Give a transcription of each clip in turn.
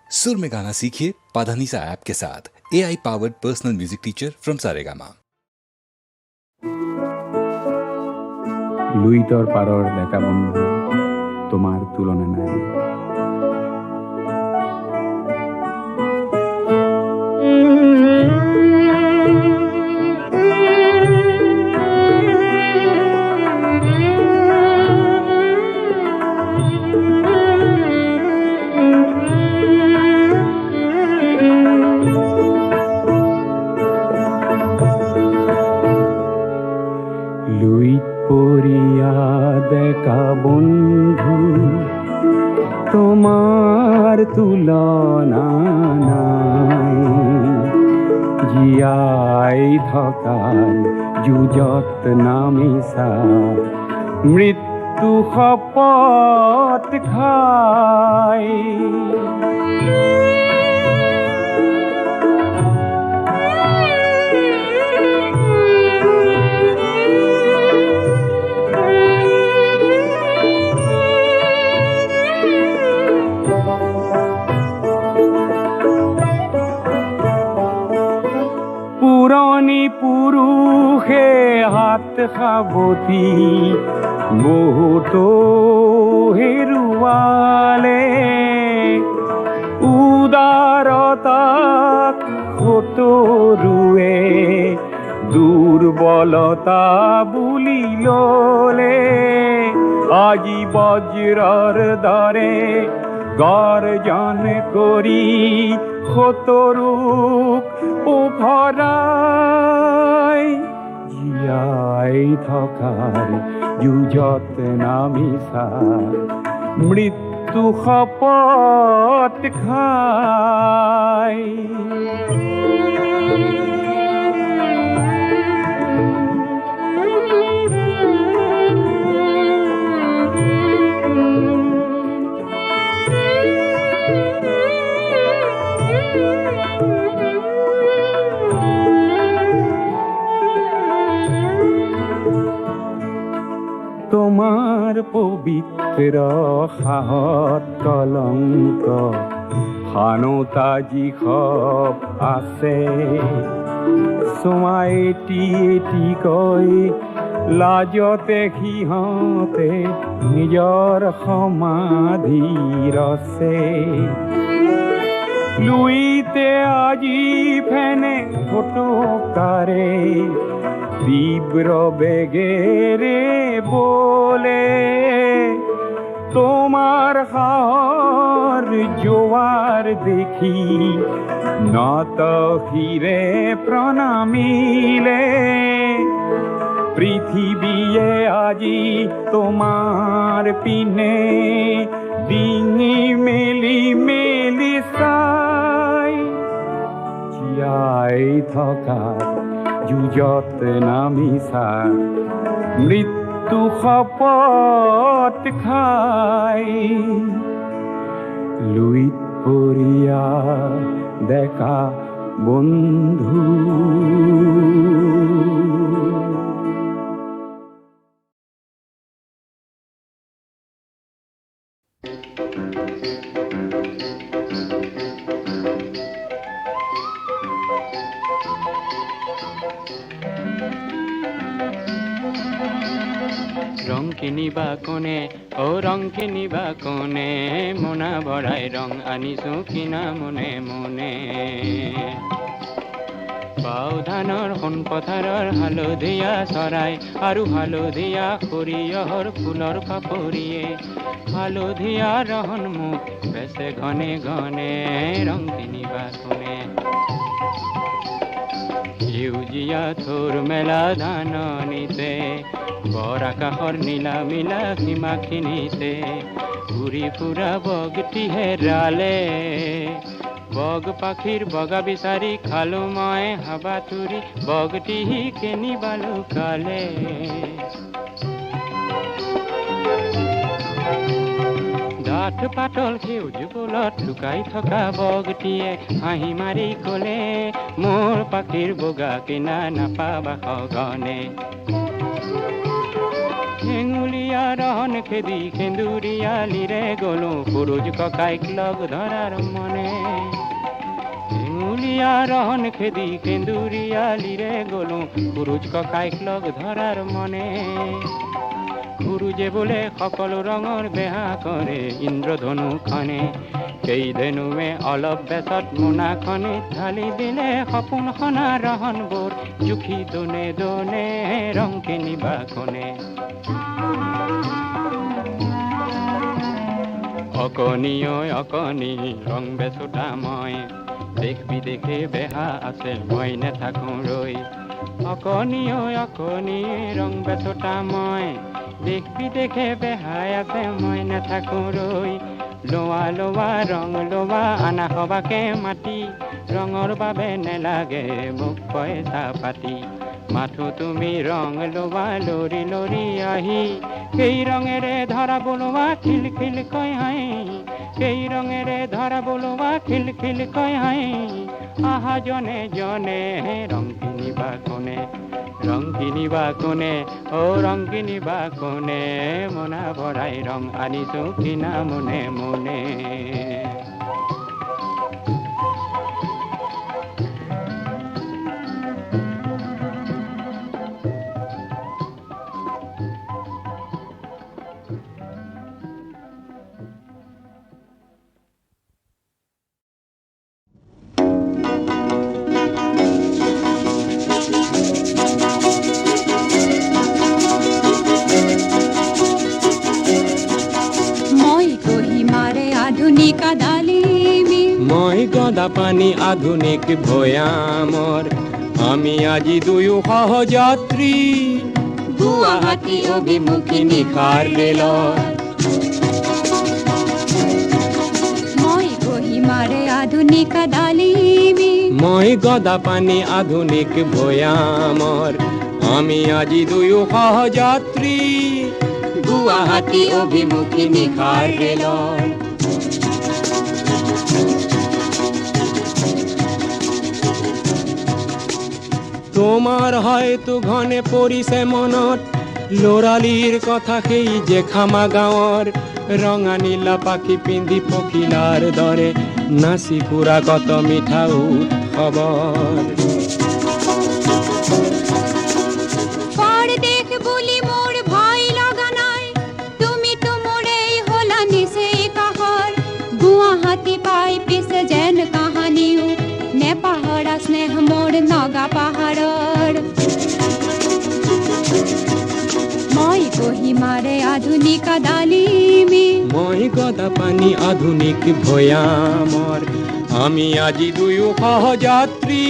सुर में गाना सीखिए पाधानीसा ऐप के साथ। AI powered personal music teacher from Saregama. লুইতর পারর দেখা বন্ধু তোমার তুলনা নাই। লুইত পরিয়া দেখা বন্ধু তোমার তুলনা নাই। জিয়াই থকাৰ যুঁজত নামিছা মৃত্যু শপত খাই। পুৰণি পুৰুষে হাত সাৱটি বহুতো হেৰুৱালে। উদাৰতাক সতৰুৱে দুৰ্বলতা বুলি ল'লে। আজি বজ্ৰৰ দৰে গৰ্জন কৰি সতৰুক উভৰাই। জীয়াই থকাৰ যুঁজত নামিছা মৃত্যু শপত খাই। তোমাৰ পবিত্ৰ সাহত কলংক হানোতা যিসব আছে। চোৱা এটি এটিকৈ লাজতে সিহঁতে নিজৰ সমাধি ৰচে। লুইতে আজি ফেনে ফটকাৰে তীব্ৰ বেগেৰে বলে। তোমার সাহর জোয়ার দেখি নত হিরে প্রণামিলে। পৃথিবীয়ে আজি তোমার পিনে ডিঙি মেলি মেলি চাই। জীয়াই থকা যুঁজত নামিছা মৃত্যু শপত খাই। লুইত পৰিয়া দেখা বন্ধু। ৰং কিনিবা কোনে ও ৰং কিনিবা কোনে, মোনা ভৰাই ৰং আনিছো কিনা মনে মনে। বাও ধানৰ সোণ পথাৰৰ হালধীয়া চৰাই আৰু হালধীয়া সৰিয়হৰ ফুলৰ পাপৰিয়ে। হালধীয়া ৰহন মোক বেচে ঘনে ঘনে, ৰং কিনিবা কোনে। সেউজীয়া থোৰ মেলা ধাননিতে, বৰ আকাশৰ নীলা মিলা সীমাখিনিতে ঘূৰি ফুৰা বগটি হেৰালে। বগ পাখিৰ বগা বিচাৰি খালো মই হাবাথুৰি, বগটি কিনিবা লুকালে। ডাঠ পাতল সেউজ ফুলত লুকাই থকা বগটিয়ে হাঁহি মাৰি ক'লে, মোৰ পাখিৰ বগা কিনা নাপাবা সঘনে। হেঙুলীয়া ৰহন খেদি সেন্দুৰীয়ালিৰে গলো পুৰুষ ককাইক লগ ধৰাৰ মনে হেঙুলীয়া ৰহন খেদি সেন্দুৰীয়ালিৰে গলো পুৰুষ ককাইক লগ ধৰাৰ মনে গুৰুজে বোলে সকলো ৰঙৰ বেহা কৰে ইন্দ্ৰধনুখনে সেই ধেনুৱে অলপ বেচত মোনাখনে ঢালি দিলে সপোন সনা ৰহনবোৰ জুখি দোনে দোনে ৰং কিনিবা কোনে অকণি ঐ অকণি ৰং বেচোতা মই দেশ বিদেশে বেহা আছে মই নেথাকো ৰৈ অকণি ঐ অকণি ৰং বেচোতা মই দেশ বিদেশে বেহাই আছে মই নেথাকো ৰৈ লোৱা লোৱা ৰং লোৱা আনা সবাকে মাতি ৰঙৰ বাবে নেলাগে মোক পইচা পাতি মাথো তুমি ৰং লোৱা লৰি লৰি আহি সেই ৰঙেৰে ধৰা বোলোৱা খিল খিল কৈ হাঁহি সেই ৰঙেৰে ধৰা বোলোৱা খিল খিল কৈ হাঁহি আহা জনে জনে ৰং কিনিবা কোনে ৰং কিনিবা কোনে ৰং কিনিবা কোনে মোনা ভৰাই ৰং আনিছো কিনা মনে মনে মই গদা পানী আধুনিক ভৈয়ামৰ আমি আজি দুয়ো সহযাত্ৰী গুৱাহাটী অভিমুখী নিশাৰ ৰেলত মই কহিমাৰে আধুনিক ডালিমি মই গদা পানী আধুনিক ভৈয়ামৰ আমি আজি দুয়ো সহযাত্ৰী গুৱাহাটী অভিমুখী নিশাৰ ৰেলত তোমাৰ হয়তো ঘনে পৰিছে মনত লৰালিৰ কথা সেই যে খামা গাঁৱৰ ৰঙা নীলা পাখি পিন্ধি পখিলাৰ দৰে নাচি ফুৰা কত মিঠা খবৰ পৰদেশ বুলি মোৰ ভয় লগা নাই তুমি তো মোৰেই হলা নিচে কাষৰ গুৱাহাটী পাই পিছে যেন কাহানিও নেপাহৰা স্নেহ মোৰ নগা পাহাৰৰ মই কহিমাৰে আধুনিক ডালিমি মই গদা পানী আধুনিক ভৈয়ামৰ আমি আজি দুয়ো সহযাত্ৰী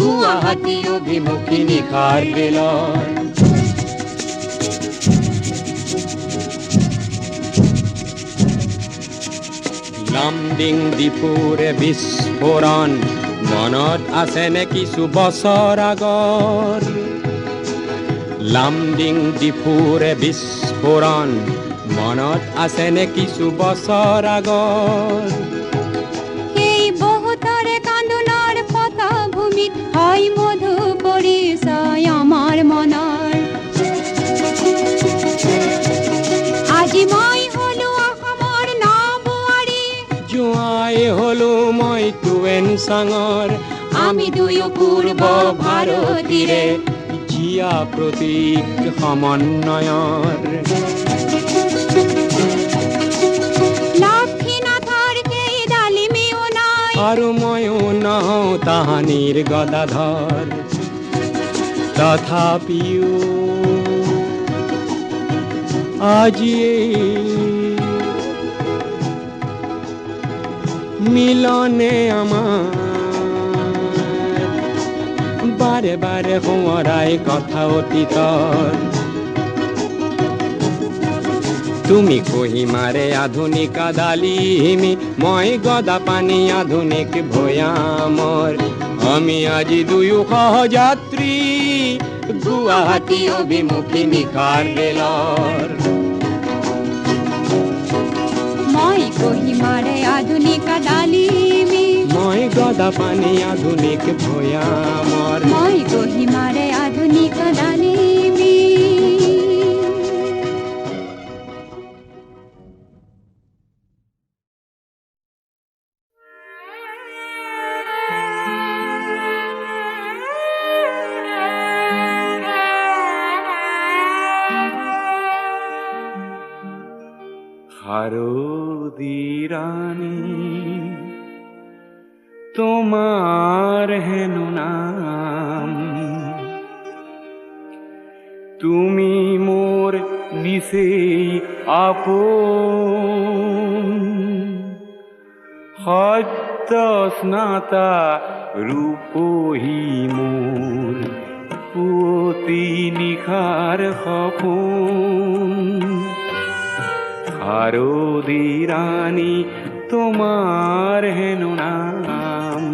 গুৱাহাটী অভিমুখী নিশাৰ ৰেলত লামডিং ডিপুৰে বিস্ফোৰণ মনত আছেনে কিছু বছৰ আগৰ লামডিং ডিপুৰে বিস্ফোৰণ মনত আছেনে কিছু বছৰ আগৰ সেই বহুতৰে কান্দোনৰ পটভূমিত হয় মধু পৰিচয় আমাৰ মনৰ আজি মই হলো অসমৰ নবোৱাৰী জোঁৱাই হলো মই টুৱেন চাঙৰ আমি দুয়ো পূৰ্ব ভাৰতীৰে জিয়া প্ৰতীক সমন্বয়ৰ লক্ষ্মীনাথৰ সেই ডালিমিও নাই আৰু ময়ো নহওঁ তাহানিৰ গদাধৰ তথাপিও আজি মিলনে আমাৰ বাৰে বাৰে সোঁৱৰাই কথা অতীতৰ তুমি কহিমাৰে আধুনিক ডালিমি মই গদা পানী আধুনিক ভৈয়ামৰ আমি আজি দুয়ো সহযাত্ৰী গুৱাহাটী অভিমুখী নিশাৰ ৰেলৰ মই কহিমাৰে আধুনিক ডালিমি মই গদা পানী আধুনিক ভৈয়ামৰ মই কহিমাৰে আধুনিক ডালিমি শাৰদী ৰানী তোমাৰ হেন নাম, তুমি মোৰ নিশেই আপন, সত্য স্নাতা ৰূপহী মোৰ পুৱতি নিশাৰ সপোন। শাৰদী ৰাণী তোমাৰ হেনো নাম,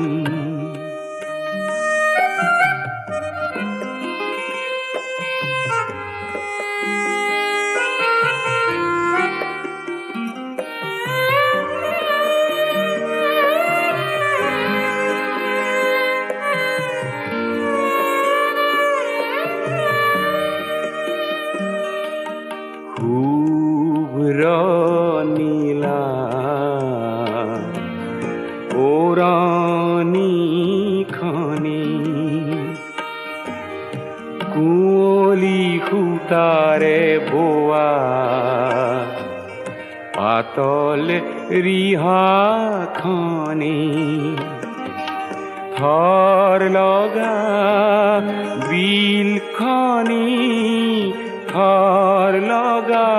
নীলা ওৰণি খনি কুঁৱলী সূতাৰে বোৱা পাতল ৰিহাখনি, থৰ লগা বিলখনি, থৰ লগা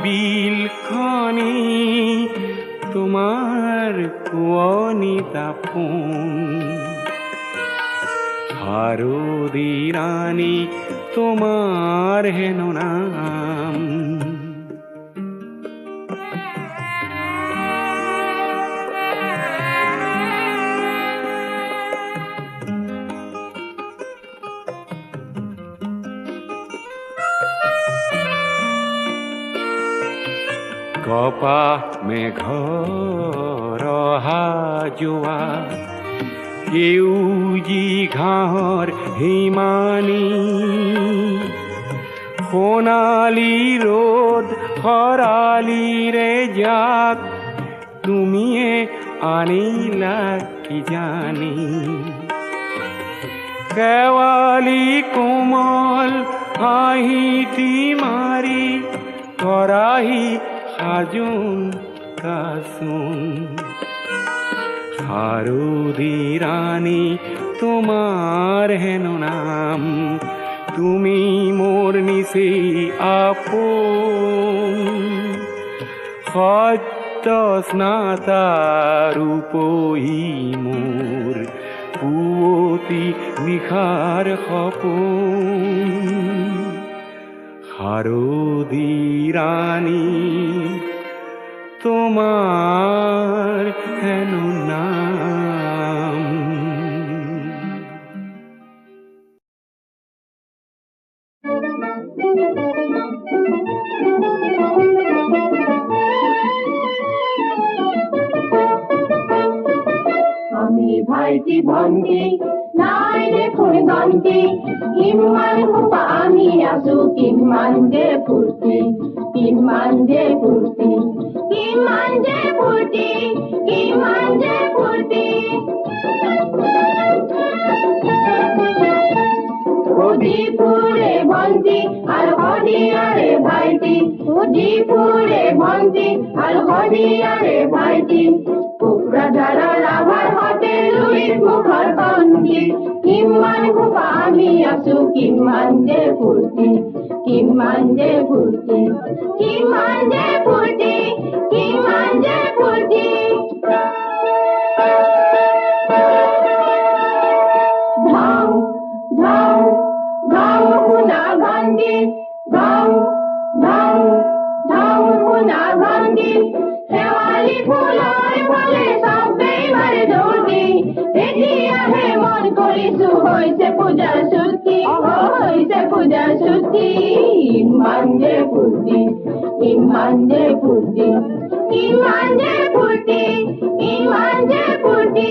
বিলখনি, তোমাৰ কোঁৱনী দাপোন। শাৰদী ৰাণী তোমাৰ হেনো নাম, কপাহ মেঘৰ অহা যোৱা, সেউজী ঘাঁহৰ হিমানী, সোণালী ৰ'দ খৰালিৰে জাক, তুমিয়ে আনিলা কি জানি। শেৱালি কোমল হাঁহিটি মাৰি কৰাহি সাজোন কাচোন। শাৰদী ৰাণী তোমাৰ হেনো নাম, তুমি মোৰ নিচেই আপোন, সত্য স্নাতা ৰূপহী মোৰ পুৱতি নিশাৰ সপোন। শাৰদী ৰাণী তোমাৰ হেনো নাম। আমি ভাইটি ভণ্টি নাই দেখোন গন্তি, কিমান সোপা আমি আছো, কিমান যে ফূৰ্তি, কিমান যে ফূৰ্তি, কিমান যে ফূৰ্তি, কিমান যে ফূৰ্তি। সুধি ফুৰে ভণ্টি আৰু শদিয়াৰে ভাইটি, সুধি ফুৰে ভণ্টি আৰু শদিয়াৰে ভাইটি, কোকৰাঝাৰৰ ৰাভাৰ হোটেল লুইত মুখৰ বন্তি, কিমান সোপা আমি আছো, কিমান যে ফূৰ্তি, কিমান যে ফূৰ্তি, কিমান যে ফূৰ্তি, কিমান যে ফূৰ্তি। ধাও ধাও ধাও শুনা ভণ্টি, ধাও ধাও ধাও শুনা ভণ্টি, শেৱালি ফুলৰ ফালে চবেই মাৰে দৌৰি, এতিয়াহে মন কৰিছো হৈছে পূজাৰ ছুটি, হৈছে পূজাৰ ছুটি। ইমান যে ফূৰ্তি, ইমান যে ফূৰ্তি, ইমান যে ফূৰ্তি, ইমান যে ফূৰ্তি।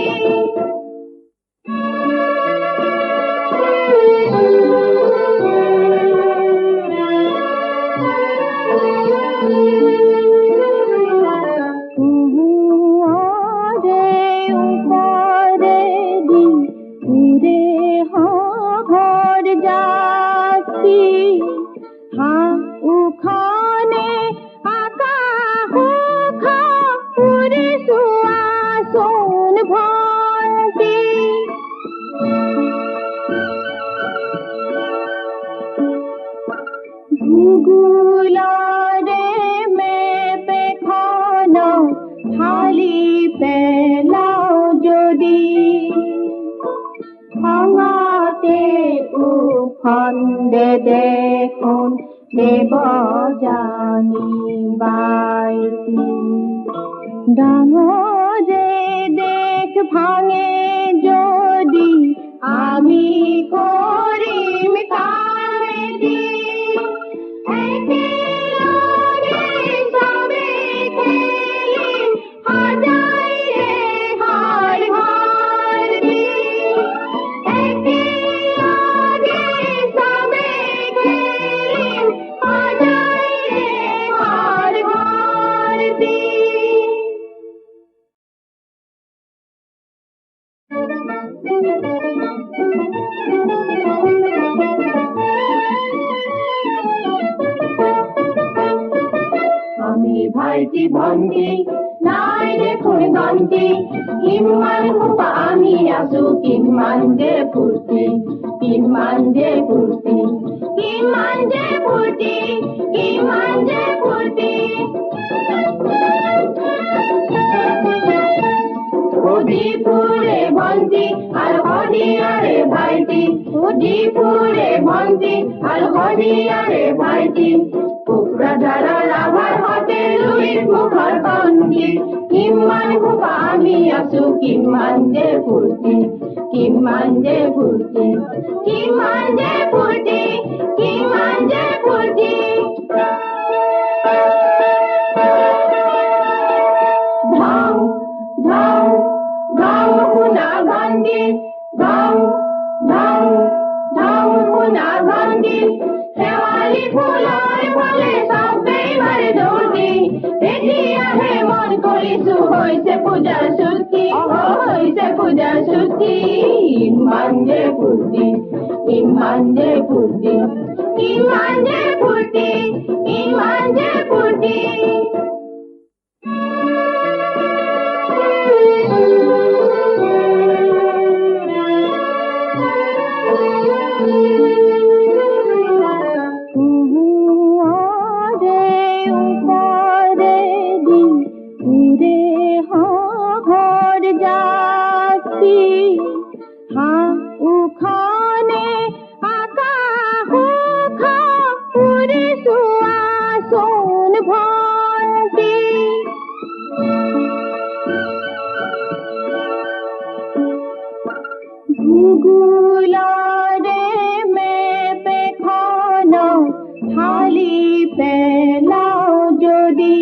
সোন ভন্তি ভূগোলরে মেপে খানা থালি পেলাও যদি ভাঙাতে উফন্দে দেখুন দেব জানি বাইতি ডাঙরে দেখ ভাঙে যদি আমি করিম কামেদি আমি ভাইটি ভন্টি নাই দেখুন গন্তি কিমান হুপা আমি আছো কিমান যে ফুর্তি কিমান যে ফুর্তি কিমান যে ফুর্তি কিমান যে ফুর্তি উদিপুরে ভন্তি আর হরিয়ারে ভাইটি উদিপুরে ভন্তি আর হরিয়ারে ভাইটি কুকুরা যারা লাভার হতে লুইস মুখর বন্দি কিমান হুপা আমি আছো কিমান যে ফুর্তি কিমান যে ফুর্তি কিমান যে ফুর্তি কিমান যে ফুর্তি ধাও ধাও ধাও হুনা গান্ধী ধাও ধাও ধাও হুনা গান্ধী শেৱালি ফুলৰ ফালে চবেই মাৰে দৌৰি এতিয়াহে মন কৰিছো হৈছে পূজাৰ ছুটি হৈছে পূজাৰ ছুটি ইমান যে ফূৰ্তি ইমান যে ফূৰ্তি ইমান যে ফূৰ্তি ইমান যে ফূৰ্তি ভূগোলরে মেপে খানা থালি পেলাও যদি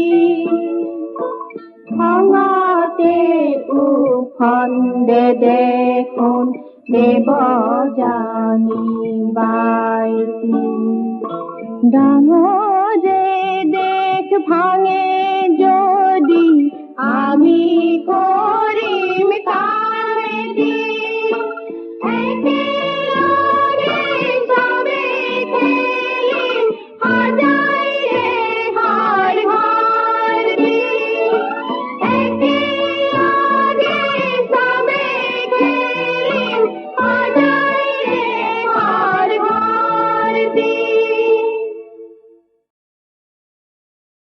ভাঙাতে উফন্দে দেখুন দেব জানি বাইতি ডাঙরে দেখ ভাঙে যদি আমি